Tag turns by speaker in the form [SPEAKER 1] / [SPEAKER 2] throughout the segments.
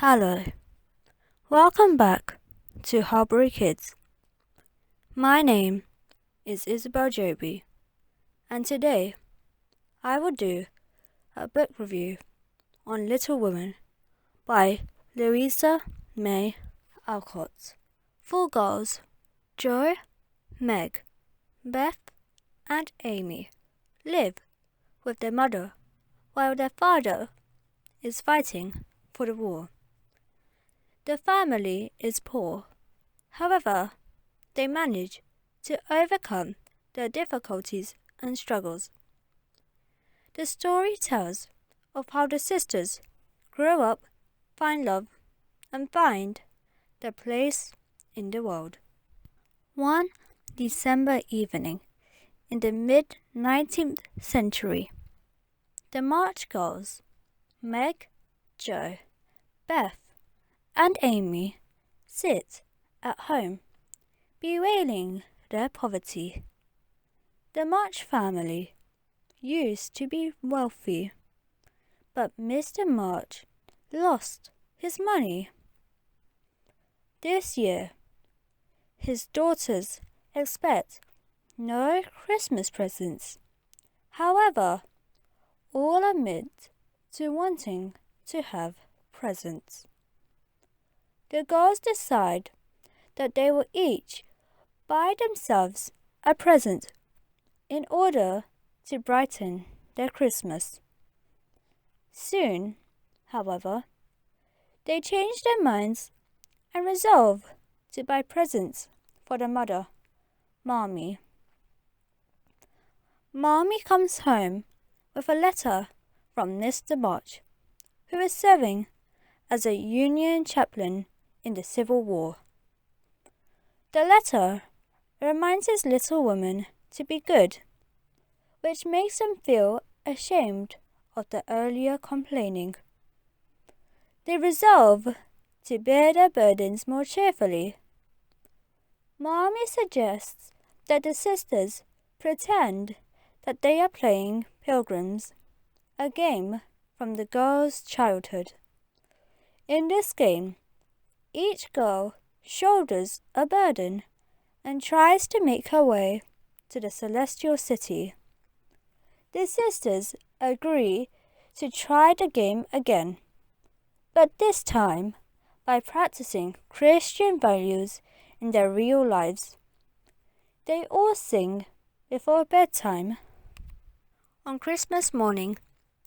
[SPEAKER 1] Hello, welcome back to Harbury Kids. My name is Isabel Joby, and today I will do a book review on Little Women by Louisa May Alcott. Four girls, Jo, Meg, Beth, and Amy, live with their mother while their father is fighting for the war. The family is poor. However, they manage to overcome their difficulties and struggles. The story tells of how the sisters grow up, find love, and find their place in the world. One December evening in the mid-19th century, the March girls, Meg, Jo, Beth, and Amy, sit at home, bewailing their poverty. The March family used to be wealthy, but Mr. March lost his money. This year, his daughters expect no Christmas presents. However, all admit to wanting to have presents. The girls decide that they will each buy themselves a present in order to brighten their Christmas. Soon, however, they change their minds and resolve to buy presents for their mother, Mommy. Mommy comes home with a letter from Mr. March, who is serving as a Union chaplain in the Civil War. The letter reminds his little women to be good, which makes them feel ashamed of their earlier complaining. They resolve to bear their burdens more cheerfully. Mommy suggests that the sisters pretend that they are playing Pilgrims, a game from the girls' childhood. In this game, each girl shoulders a burden and tries to make her way to the celestial city. The sisters agree to try the game again, but this time by practicing Christian values in their real lives. They all sing before bedtime. On Christmas morning,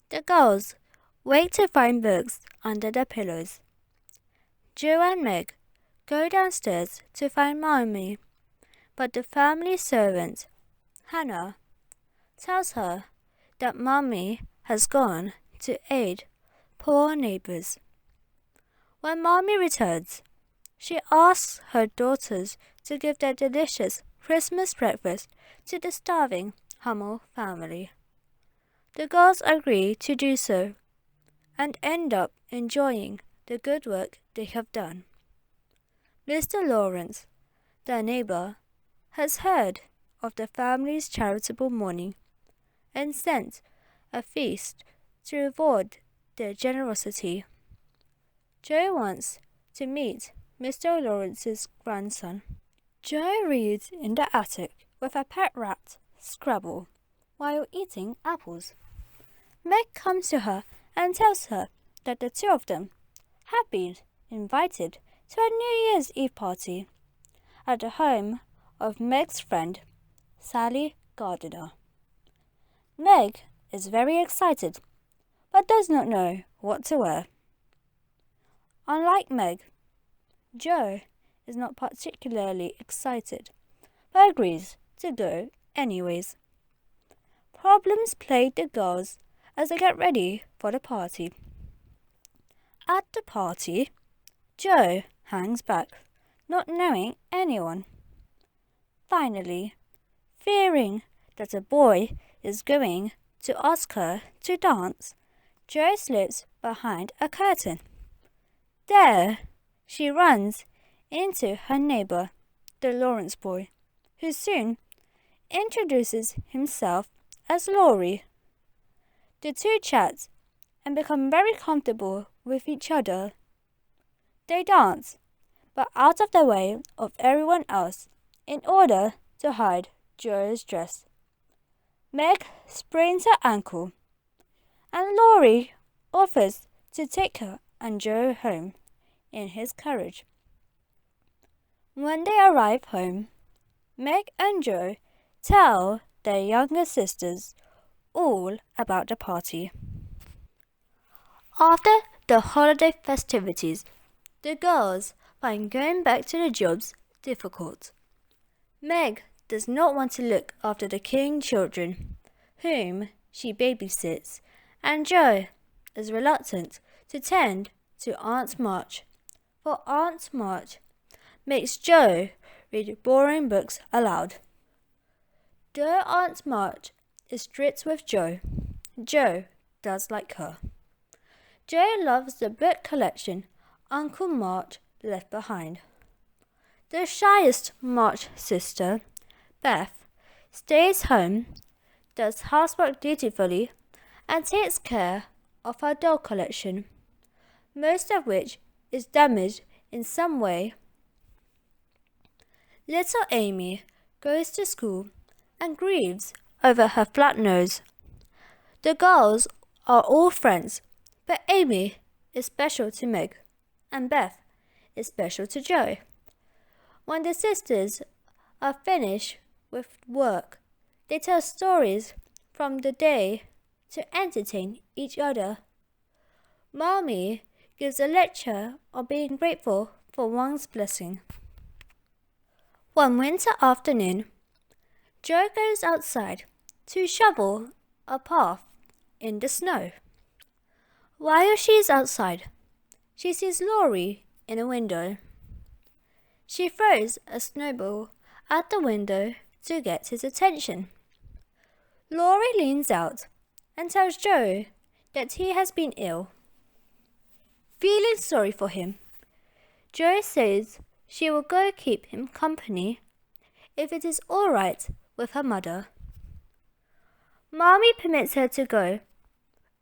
[SPEAKER 1] the girls wake to find books under their pillows. Jo and Meg go downstairs to find Mommy, but the family servant, Hannah, tells her that Mommy has gone to aid poor neighbors. When Mommy returns, she asks her daughters to give their delicious Christmas breakfast to the starving Hummel family. The girls agree to do so and end up enjoying the good work they have done. Mr. Laurence, their neighbor, has heard of the family's charitable morning and sent a feast to reward their generosity. Jo wants to meet Mr. Lawrence's grandson. Jo reads in the attic with her pet rat, Scrabble, while eating apples. Meg comes to her and tells her that the two of them have been invited to a New Year's Eve party at the home of Meg's friend, Sally Gardiner. Meg is very excited, but does not know what to wear. Unlike Meg, Jo is not particularly excited, but agrees to go anyways. Problems plague the girls as they get ready for the party. At the party, Jo hangs back, not knowing anyone. Finally, fearing that a boy is going to ask her to dance, Jo slips behind a curtain. There, she runs into her neighbor, the Laurence boy, who soon introduces himself as Laurie. The two chat and become very comfortable with each other. They dance, but out of the way of everyone else in order to hide Joe's dress. Meg sprains her ankle, and Laurie offers to take her and Joe home in his carriage. When they arrive home, Meg and Joe tell their younger sisters all about the party. After the holiday festivities, the girls find going back to their jobs difficult. Meg does not want to look after the King children, whom she babysits, and Joe is reluctant to tend to Aunt March, for Aunt March makes Joe read boring books aloud. Though Aunt March is strict with Joe, Joe does like her. Joe loves the book collection Uncle March left behind. The shyest March sister, Beth, stays home, does housework dutifully, and takes care of her doll collection, most of which is damaged in some way. Little Amy goes to school and grieves over her flat nose. The girls are all friends, but Amy is special to Meg, and Beth is special to Joe. When the sisters are finished with work, they tell stories from the day to entertain each other. Mommy gives a lecture on being grateful for one's blessing. One winter afternoon, Joe goes outside to shovel a path in the snow. While she is outside, she sees Laurie in a window. She throws a snowball at the window to get his attention. Laurie leans out and tells Joe that he has been ill. Feeling sorry for him, Joe says she will go keep him company if it is all right with her mother. Mommy permits her to go,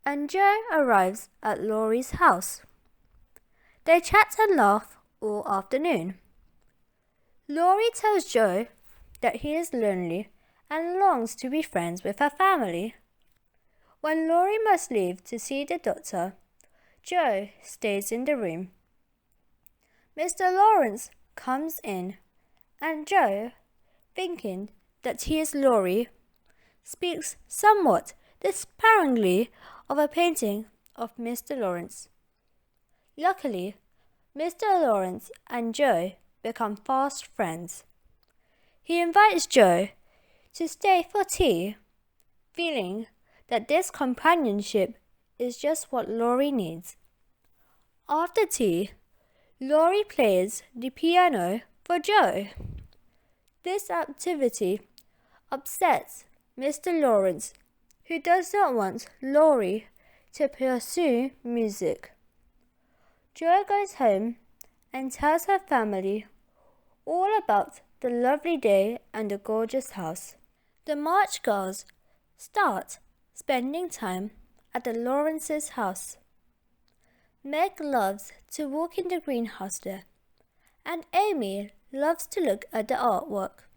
[SPEAKER 1] and Joe arrives at Laurie's house. They chat and laugh all afternoon. Laurie tells Joe that he is lonely and longs to be friends with her family. When Laurie must leave to see the doctor, Joe stays in the room. Mr. Laurence comes in, and Joe, thinking that he is Laurie, speaks somewhat disparagingly of a painting of Mr. Laurence. Luckily, Mr. Laurence and Joe become fast friends. He invites Joe to stay for tea, feeling that this companionship is just what Laurie needs. After tea, Laurie plays the piano for Joe. This activity upsets Mr. Laurence, who does not want Laurie to pursue music. Joe goes home and tells her family all about the lovely day and the gorgeous house. The March girls start spending time at the Lawrence's house. Meg loves to walk in the greenhouse there, and Amy loves to look at the artwork.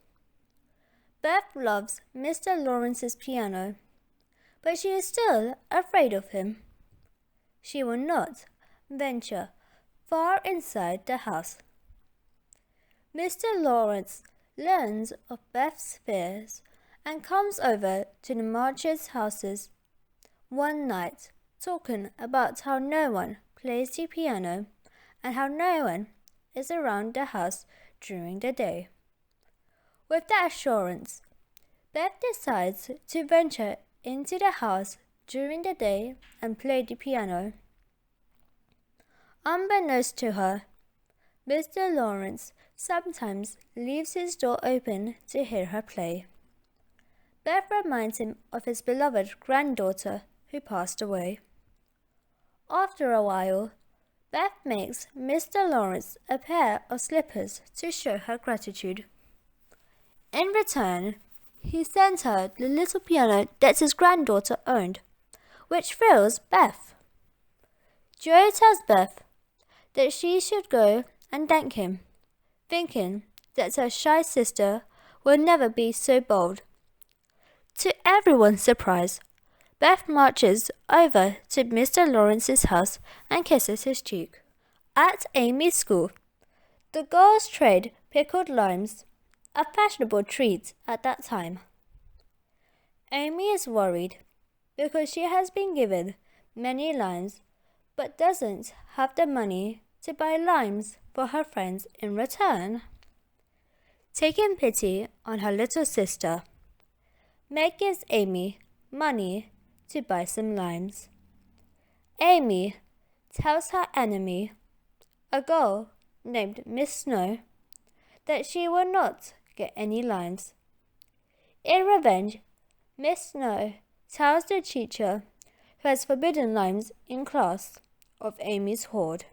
[SPEAKER 1] Beth loves Mr. Lawrence's piano, but she is still afraid of him. She will not venture far inside the house. Mr. Laurence learns of Beth's fears and comes over to the Marches' houses one night, talking about how no one plays the piano and how no one is around the house during the day. With that assurance, Beth decides to venture into the house during the day and play the piano. Unbeknownst to her, Mr. Laurence sometimes leaves his door open to hear her play. Beth reminds him of his beloved granddaughter who passed away. After a while, Beth makes Mr. Laurence a pair of slippers to show her gratitude. In return, he sends her the little piano that his granddaughter owned, which thrills Beth. Joe tells Beth that she should go and thank him, thinking that her shy sister would never be so bold. To everyone's surprise, Beth marches over to Mr. Lawrence's house and kisses his cheek. At Amy's school, the girls trade pickled limes, a fashionable treat at that time. Amy is worried because she has been given many limes but doesn't have the money to buy limes for her friends in return. Taking pity on her little sister, Meg gives Amy money to buy some limes. Amy tells her enemy, a girl named Miss Snow, that she will not get any limes. In revenge, Miss Snow tells the teacher who has forbidden limes in class of Amy's hoard.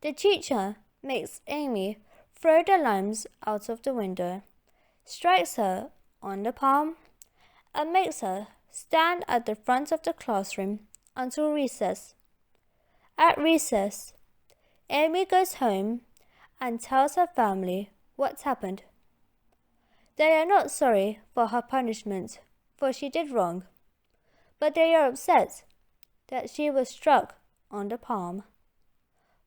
[SPEAKER 1] The teacher makes Amy throw the limes out of the window, strikes her on the palm, and makes her stand at the front of the classroom until recess. At recess, Amy goes home and tells her family what's happened. They are not sorry for her punishment, for she did wrong, but they are upset that she was struck on the palm.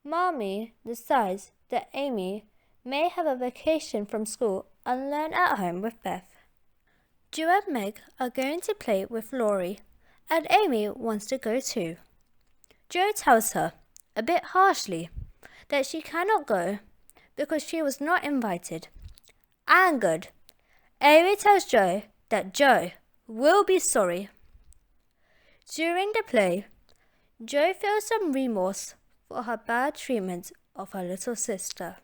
[SPEAKER 1] Mommy decides that Amy may have a vacation from school and learn at home with Beth. Jo and Meg are going to play with Laurie, and Amy wants to go too. Jo tells her, a bit harshly, that she cannot go because she was not invited. Angered, Amy tells Jo that Jo will be sorry. During the play, Jo feels some remorse for her bad treatment of her little sister.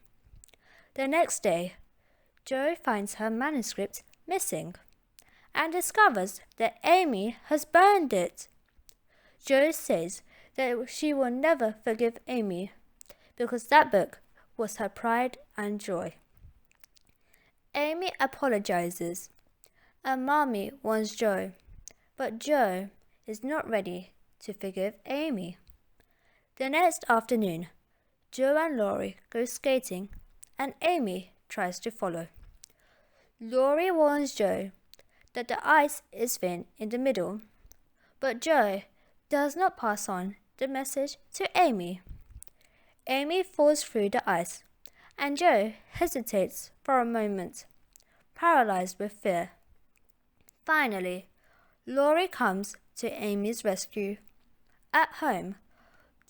[SPEAKER 1] The next day, Jo finds her manuscript missing and discovers that Amy has burned it. Jo says that she will never forgive Amy because that book was her pride and joy. Amy apologizes and Mommy warns Jo, but Jo is not ready to forgive Amy. The next afternoon, Jo and Laurie go skating and Amy tries to follow. Laurie warns Jo that the ice is thin in the middle, but Jo does not pass on the message to Amy. Amy falls through the ice, and Jo hesitates for a moment, paralyzed with fear. Finally, Laurie comes to Amy's rescue. At home,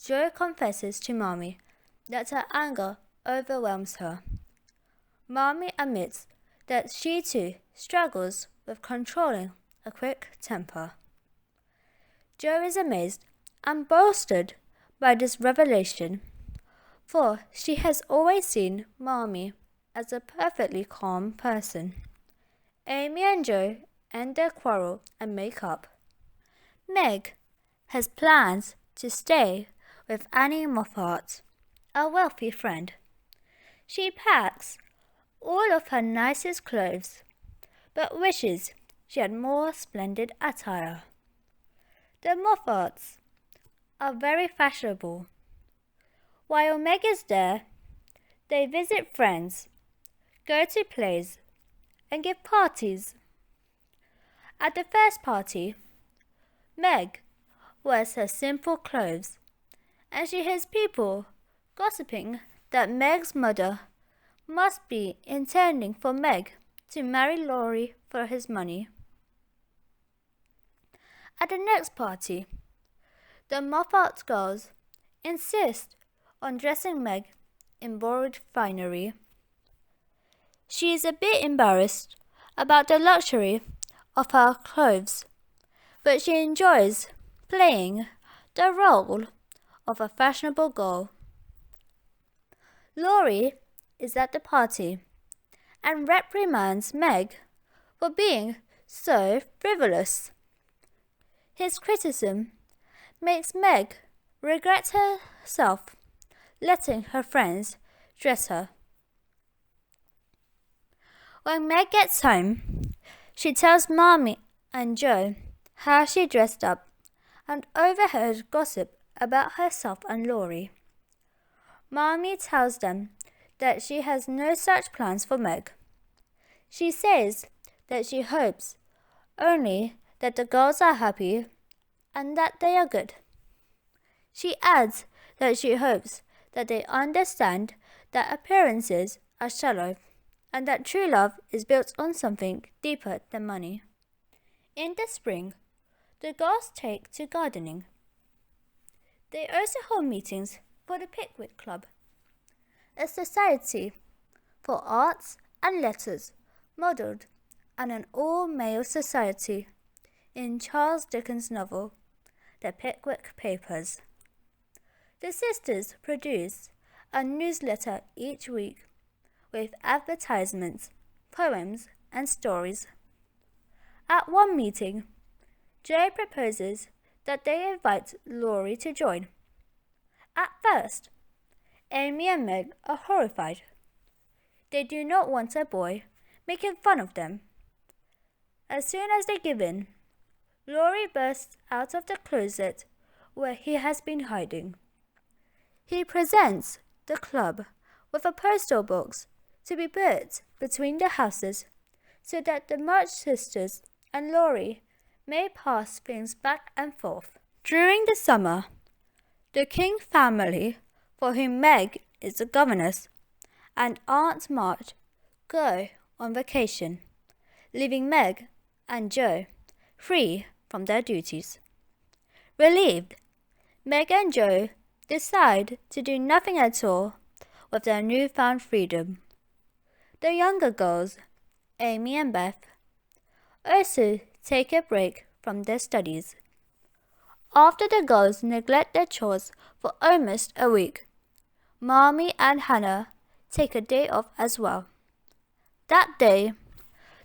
[SPEAKER 1] Jo confesses to Mommy that her anger overwhelms her. Mommy admits that she too struggles with controlling a quick temper. Jo is amazed and bolstered by this revelation, for she has always seen Mommy as a perfectly calm person. Amy and Jo end their quarrel and make up. Meg has plans to stay with Annie Moffat, a wealthy friend. She packs all of her nicest clothes, but wishes she had more splendid attire. The Moffats are very fashionable. While Meg is there, they visit friends, go to plays, and give parties. At the first party, Meg wears her simple clothes, and she hears people gossiping that Meg's mother must be intending for Meg to marry Laurie for his money. At the next party, the Moffat girls insist on dressing Meg in borrowed finery. She is a bit embarrassed about the luxury of her clothes, but she enjoys playing the role of a fashionable girl. Laurie is at the party and reprimands Meg for being so frivolous. His criticism makes Meg regret herself letting her friends dress her. When Meg gets home, she tells Mommy and Jo how she dressed up and overheard gossip about herself and Laurie. Mommy tells them that she has no such plans for Meg. She says that she hopes only that the girls are happy and that they are good. She adds that she hopes that they understand that appearances are shallow and that true love is built on something deeper than money. In the spring, the girls take to gardening. They also hold meetings for the Pickwick Club, a society for arts and letters modelled on an all-male society in Charles Dickens' novel, The Pickwick Papers. The sisters produce a newsletter each week with advertisements, poems, and stories. At one meeting, Jo proposes that they invite Laurie to join. At first, Amy and Meg are horrified. They do not want a boy making fun of them. As soon as they give in, Laurie bursts out of the closet where he has been hiding. He presents the club with a postal box to be put between the houses so that the March sisters and Laurie may pass things back and forth. During the summer, the King family, for whom Meg is the governess, and Aunt March go on vacation, leaving Meg and Jo free from their duties. Relieved, Meg and Jo decide to do nothing at all with their newfound freedom. The younger girls, Amy and Beth, also take a break from their studies. After the girls neglect their chores for almost a week, Mommy and Hannah take a day off as well. That day,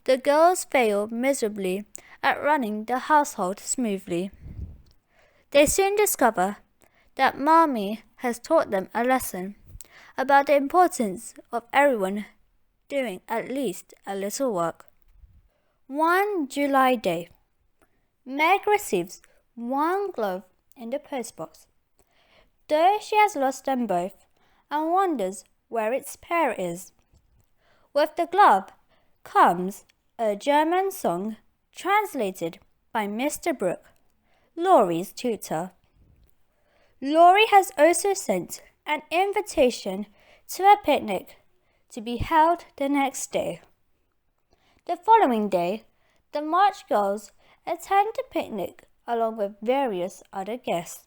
[SPEAKER 1] the girls fail miserably at running the household smoothly. They soon discover that Mommy has taught them a lesson about the importance of everyone doing at least a little work. One July day, Meg receives one glove in the postbox, though she has lost them both and wonders where its pair is. With the glove comes a German song translated by Mr. Brooke, Laurie's tutor. Laurie has also sent an invitation to a picnic to be held the next day. The following day, the March girls attend the picnic along with various other guests: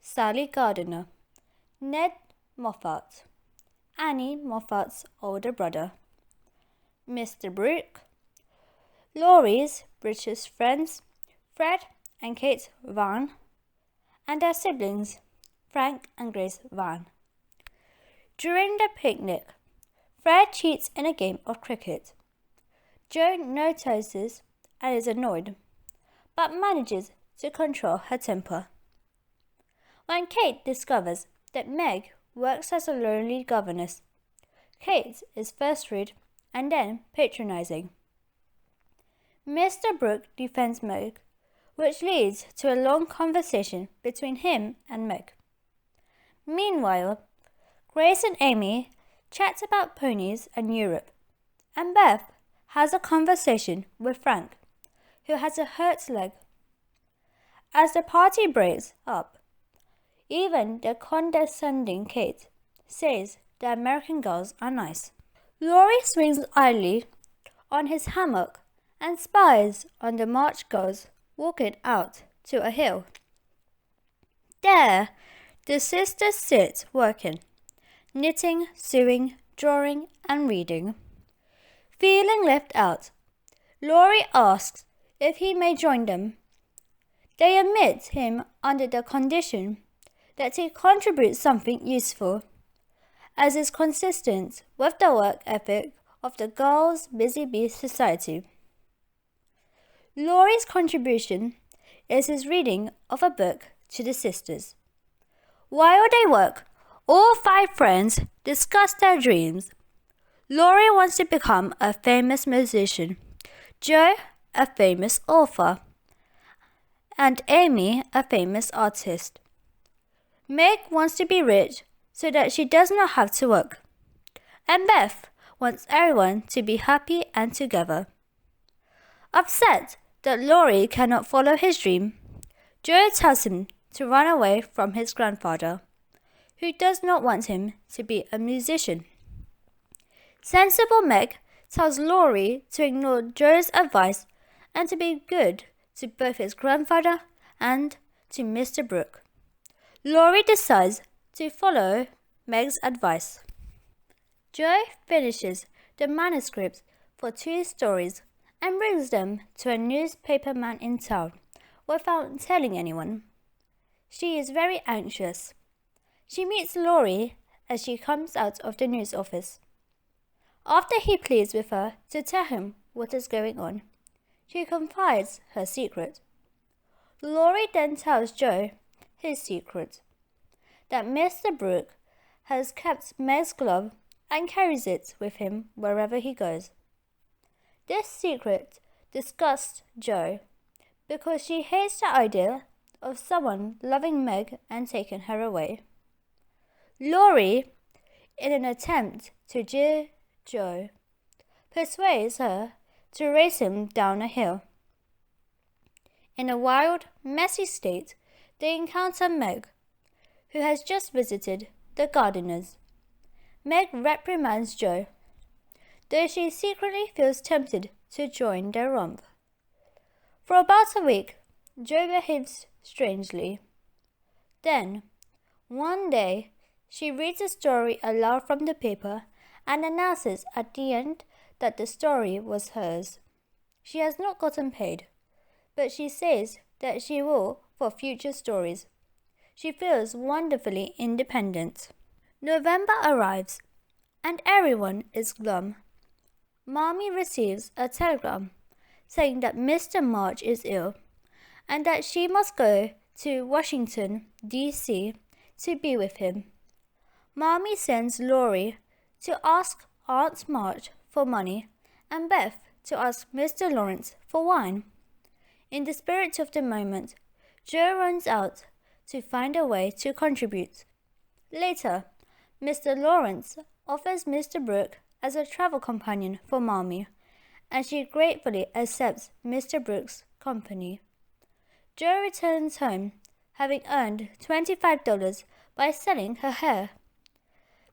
[SPEAKER 1] Sally Gardiner, Ned Moffat, Annie Moffat's older brother, Mr. Brooke, Laurie's British friends Fred and Kate Van, and their siblings Frank and Grace Van. During the picnic, Fred cheats in a game of cricket. Jo notices and is annoyed, but manages to control her temper. When Kate discovers that Meg works as a lonely governess, Kate is first rude and then patronizing. Mr. Brooke defends Meg, which leads to a long conversation between him and Meg. Meanwhile, Grace and Amy chat about ponies and Europe, and Beth has a conversation with Frank, who has a hurt leg. As the party breaks up, even the condescending Kate says the American girls are nice. Laurie swings idly on his hammock and spies on the March girls walking out to a hill. There, the sisters sit working, knitting, sewing, drawing, and reading. Feeling left out, Laurie asks if he may join them. They admit him under the condition that he contributes something useful, as is consistent with the work ethic of the Girls' Busy Bee Society. Laurie's contribution is his reading of a book to the sisters. While they work, all 5 friends discuss their dreams. Laurie wants to become a famous musician, Jo a famous author, and Amy a famous artist. Meg wants to be rich so that she does not have to work. And Beth wants everyone to be happy and together. Upset that Laurie cannot follow his dream, Joe tells him to run away from his grandfather, who does not want him to be a musician. Sensible Meg tells Laurie to ignore Joe's advice and to be good to both his grandfather and to Mr. Brooke. Laurie decides to follow Meg's advice. Joe finishes the manuscripts for 2 stories and brings them to a newspaper man in town without telling anyone. She is very anxious. She meets Laurie as she comes out of the news office. After he pleads with her to tell him what is going on, she confides her secret. Laurie then tells Joe his secret, that Mr. Brooke has kept Meg's glove and carries it with him wherever he goes. This secret disgusts Joe because she hates the idea of someone loving Meg and taking her away. Laurie, in an attempt to jeer Joe, persuades her to race him down a hill. In a wild, messy state, they encounter Meg, who has just visited the gardeners. Meg reprimands Joe, though she secretly feels tempted to join their romp. For about a week, Joe behaves strangely. Then, one day, she reads a story aloud from the paper and announces at the end that the story was hers. She has not gotten paid, but she says that she will for future stories. She feels wonderfully independent. November arrives, and everyone is glum. Mommy receives a telegram saying that Mr. March is ill and that she must go to Washington, D.C. to be with him. Mommy sends Laurie to ask Aunt March for money and Beth to ask Mr. Laurence for wine. In the spirit of the moment, Joe runs out to find a way to contribute. Later, Mr. Laurence offers Mr. Brooke as a travel companion for Mommy, and she gratefully accepts Mr. Brooke's company. Joe returns home, having earned $25 by selling her hair.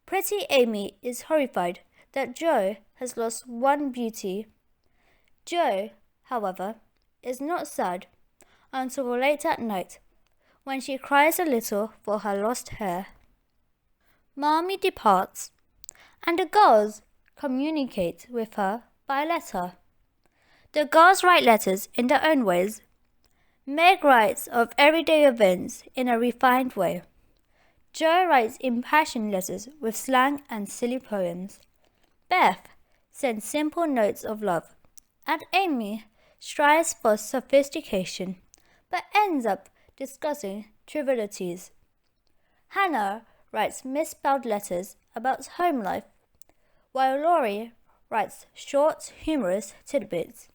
[SPEAKER 1] Pretty Amy is horrified that Joe has lost one beauty. Joe, however, is not sad until late at night, when she cries a little for her lost hair. Mommy departs, and the girls communicate with her by letter. The girls write letters in their own ways. Meg writes of everyday events in a refined way. Joe writes impassioned letters with slang and silly poems. Beth sends simple notes of love, and Amy strives for sophistication, but ends up discussing trivialities. Hannah writes misspelled letters about home life, while Laurie writes short, humorous tidbits,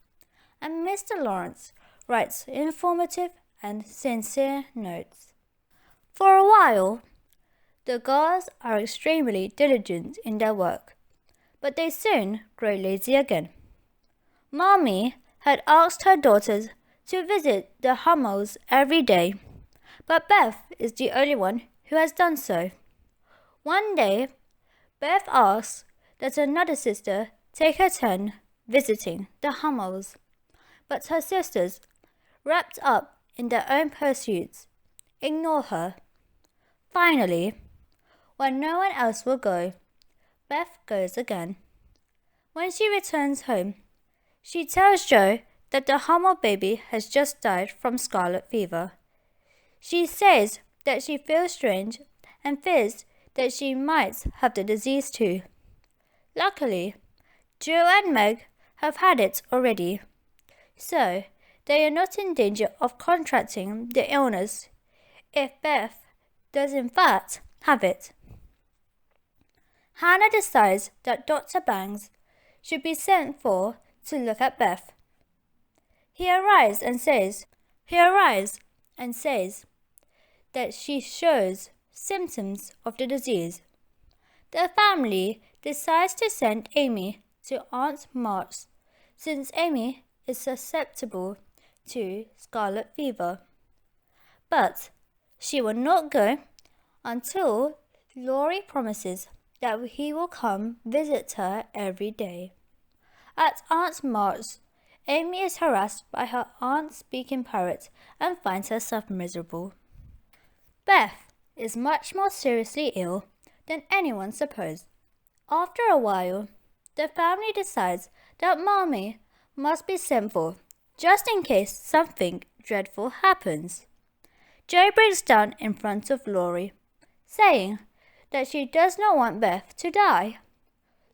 [SPEAKER 1] and Mr. Laurence writes informative and sincere notes. For a while, the girls are extremely diligent in their work, but they soon grow lazy again. Mommy had asked her daughters to visit the Hummels every day, but Beth is the only one who has done so. One day, Beth asks that another sister take her turn visiting the Hummels, but her sisters, wrapped up in their own pursuits, ignore her. Finally, when no one else will go, Beth goes again. When she returns home, she tells Joe that the Hummel baby has just died from scarlet fever. She says that she feels strange and fears that she might have the disease too. Luckily, Joe and Meg have had it already, so they are not in danger of contracting the illness if Beth does in fact have it. Hannah decides that Dr. Bangs should be sent for to look at Beth. He arrives and says that she shows symptoms of the disease. The family decides to send Amy to Aunt March's since Amy is susceptible to scarlet fever. But she will not go until Laurie promises that he will come visit her every day. At Aunt March's, Amy is harassed by her aunt-speaking parrot and finds herself miserable. Beth is much more seriously ill than anyone supposed. After a while, the family decides that Mommy must be sent for, just in case something dreadful happens. Jo breaks down in front of Laurie, saying that she does not want Beth to die.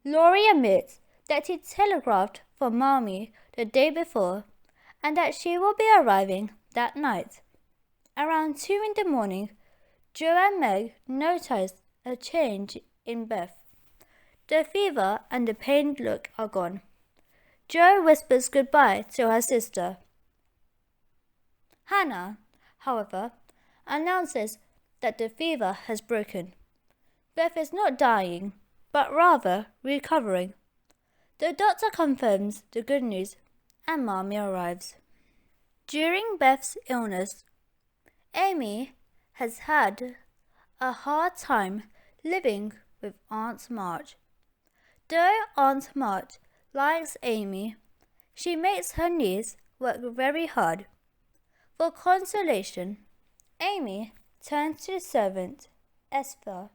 [SPEAKER 1] Laurie admits that he telegraphed for Mommy the day before and that she will be arriving that night. Around 2 in the morning, Jo and Meg notice a change in Beth. The fever and the pained look are gone. Jo whispers goodbye to her sister. Hannah, however, announces that the fever has broken. Beth is not dying, but rather recovering. The doctor confirms the good news and Mommy arrives. During Beth's illness, Amy has had a hard time living with Aunt March. Though Aunt March likes Amy, she makes her niece work very hard. For consolation, Amy turns to the servant, Esther,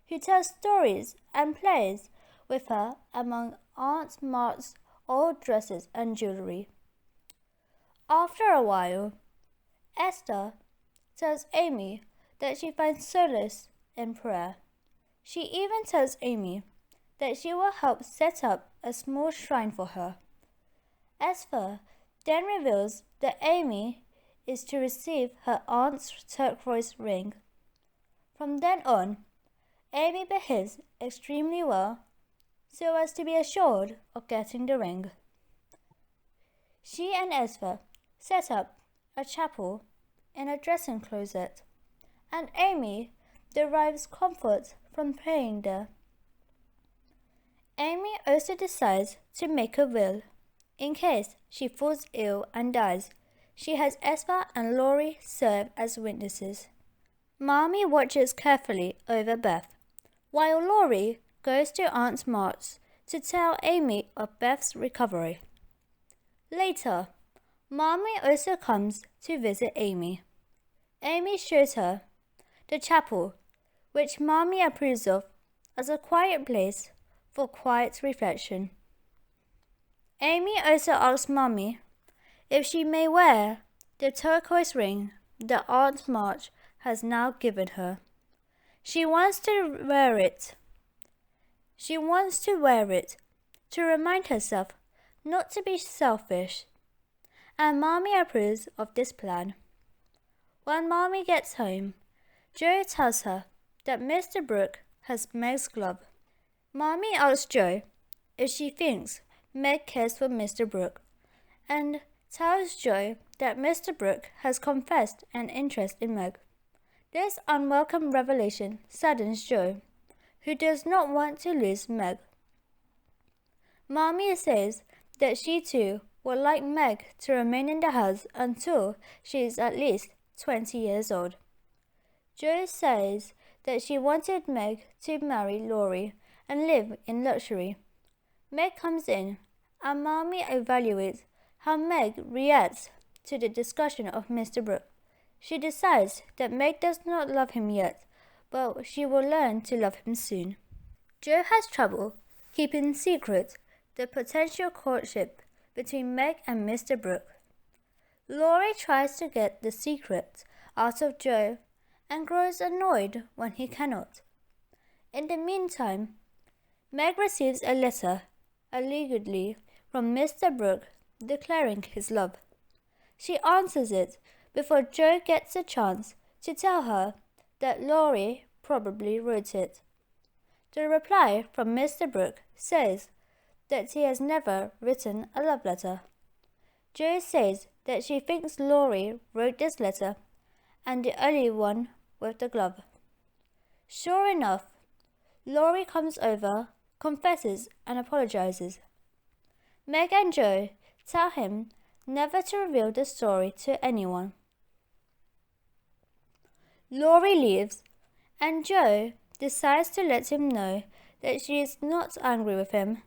[SPEAKER 1] who tells stories and plays with her among Aunt March's old dresses and jewelry. After a while, Esther tells Amy that she finds solace in prayer. She even tells Amy that she will help set up a small shrine for her. Esther then reveals that Amy is to receive her aunt's turquoise ring. From then on, Amy behaves extremely well so as to be assured of getting the ring. She and Esther set up a chapel in a dressing closet, and Amy derives comfort from praying there. Amy also decides to make a will. In case she falls ill and dies, she has Esther and Laurie serve as witnesses. Mommy watches carefully over Beth, while Laurie goes to Aunt March's to tell Amy of Beth's recovery. Later, Mommy also comes to visit Amy. Amy shows her the chapel, which Mommy approves of as a quiet place for quiet reflection. Amy also asks Mommy if she may wear the turquoise ring that Aunt March has now given her. She wants to wear it to remind herself not to be selfish, and Mommy approves of this plan. When Mommy gets home, Jo tells her that Mr. Brooke has Meg's glove. Mommy asks Jo if she thinks Meg cares for Mr. Brooke, and tells Jo that Mr. Brooke has confessed an interest in Meg. This unwelcome revelation saddens Jo, who does not want to lose Meg. Mommy says that she too would like Meg to remain in the house until she is at least 20 years old. Jo says that she wanted Meg to marry Laurie and live in luxury. Meg comes in, and Mommy evaluates how Meg reacts to the discussion of Mr. Brooke. She decides that Meg does not love him yet, but she will learn to love him soon. Jo has trouble keeping secret the potential courtship between Meg and Mr. Brooke. Laurie tries to get the secret out of Jo and grows annoyed when he cannot. In the meantime, Meg receives a letter, allegedly from Mr. Brooke, declaring his love. She answers it before Jo gets a chance to tell her that Laurie probably wrote it. The reply from Mr. Brooke says that he has never written a love letter. Jo says that she thinks Laurie wrote this letter, and the only one with the glove. Sure enough, Laurie comes over, confesses and apologizes. Meg and Joe tell him never to reveal the story to anyone. Laurie leaves, and Joe decides to let him know that she is not angry with him.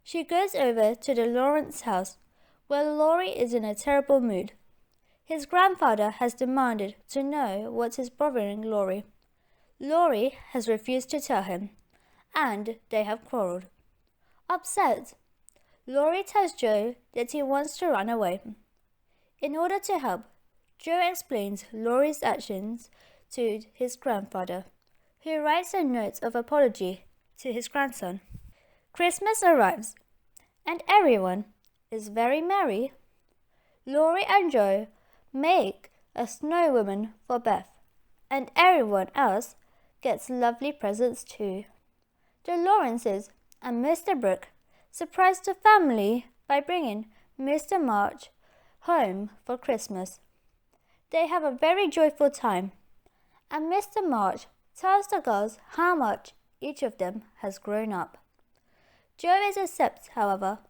[SPEAKER 1] She goes over to the Laurence house, where Laurie is in a terrible mood. His grandfather has demanded to know what is bothering Laurie. Laurie has refused to tell him, and they have quarreled. Upset, Laurie tells Joe that he wants to run away. In order to help, Joe explains Laurie's actions to his grandfather, who writes a note of apology to his grandson. Christmas arrives, and everyone is very merry. Laurie and Joe make a snow woman for Beth, and everyone else gets lovely presents too. The Lawrences and Mr. Brooke surprise the family by bringing Mr. March home for Christmas. They have a very joyful time, and Mr. March tells the girls how much each of them has grown up. Joe is upset, however,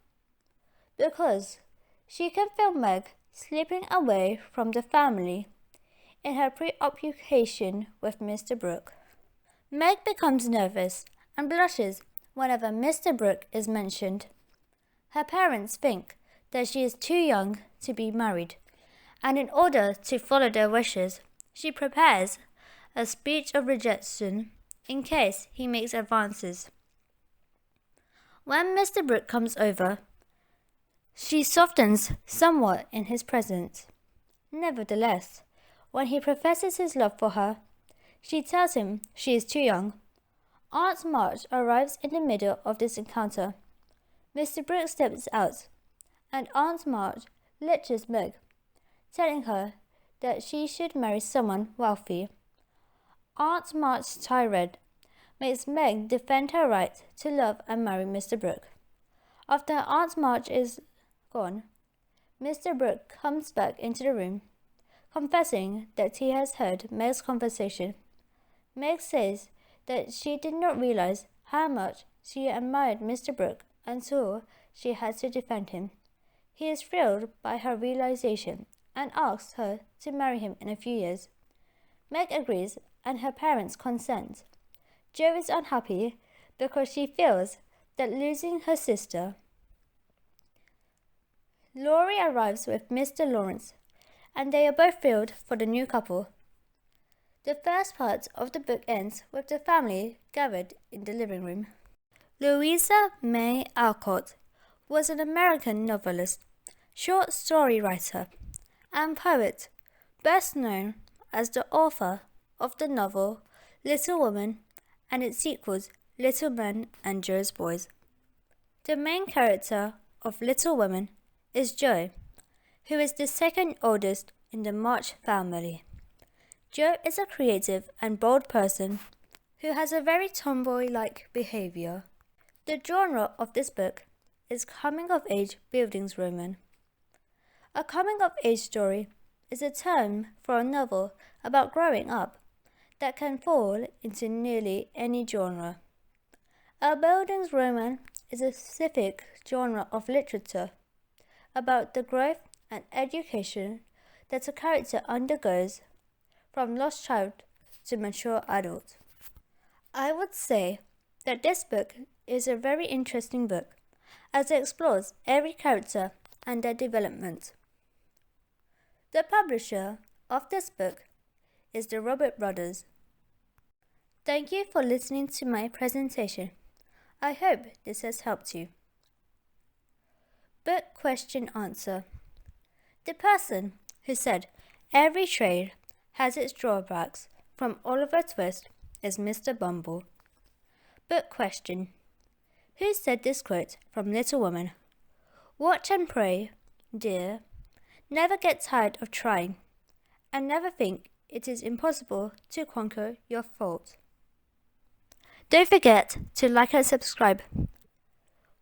[SPEAKER 1] because she can feel Meg slipping away from the family in her preoccupation with Mr. Brooke. Meg becomes nervous and blushes whenever Mr. Brooke is mentioned. Her parents think that she is too young to be married, and in order to follow their wishes, she prepares a speech of rejection in case he makes advances. When Mr. Brooke comes over, she softens somewhat in his presence. Nevertheless, when he professes his love for her, she tells him she is too young. Aunt March arrives in the middle of this encounter. Mr. Brooke steps out, and Aunt March lectures Meg, telling her that she should marry someone wealthy. Aunt March's tirade makes Meg defend her right to love and marry Mr. Brooke. After Aunt March is gone, Mr. Brooke comes back into the room, confessing that he has heard Meg's conversation. Meg says that she did not realize how much she admired Mr. Brooke until she had to defend him. He is thrilled by her realization and asks her to marry him in a few years. Meg agrees and her parents consent. Jo is unhappy because she feels that losing her sister. Laurie arrives with Mr. Laurence, and they are both thrilled for the new couple. The first part of the book ends with the family gathered in the living room. Louisa May Alcott was an American novelist, short story writer, and poet, best known as the author of the novel Little Women and its sequels Little Men and Jo's Boys. The main character of Little Women is Jo, who is the second oldest in the March family. Jo is a creative and bold person who has a very tomboy-like behavior. The genre of this book is coming-of-age bildungsroman. A coming-of-age story is a term for a novel about growing up that can fall into nearly any genre. A bildungsroman is a specific genre of literature about the growth and education that a character undergoes from lost child to mature adult. I would say that this book is a very interesting book as it explores every character and their development. The publisher of this book is the Robert Brothers. Thank you for listening to my presentation. I hope this has helped you. Book question answer. The person who said every trade has its drawbacks from Oliver Twist is Mr. Bumble. Book question. Who said this quote from Little Women? Watch and pray, dear. Never get tired of trying, and never think it is impossible to conquer your fault. Don't forget to like and subscribe.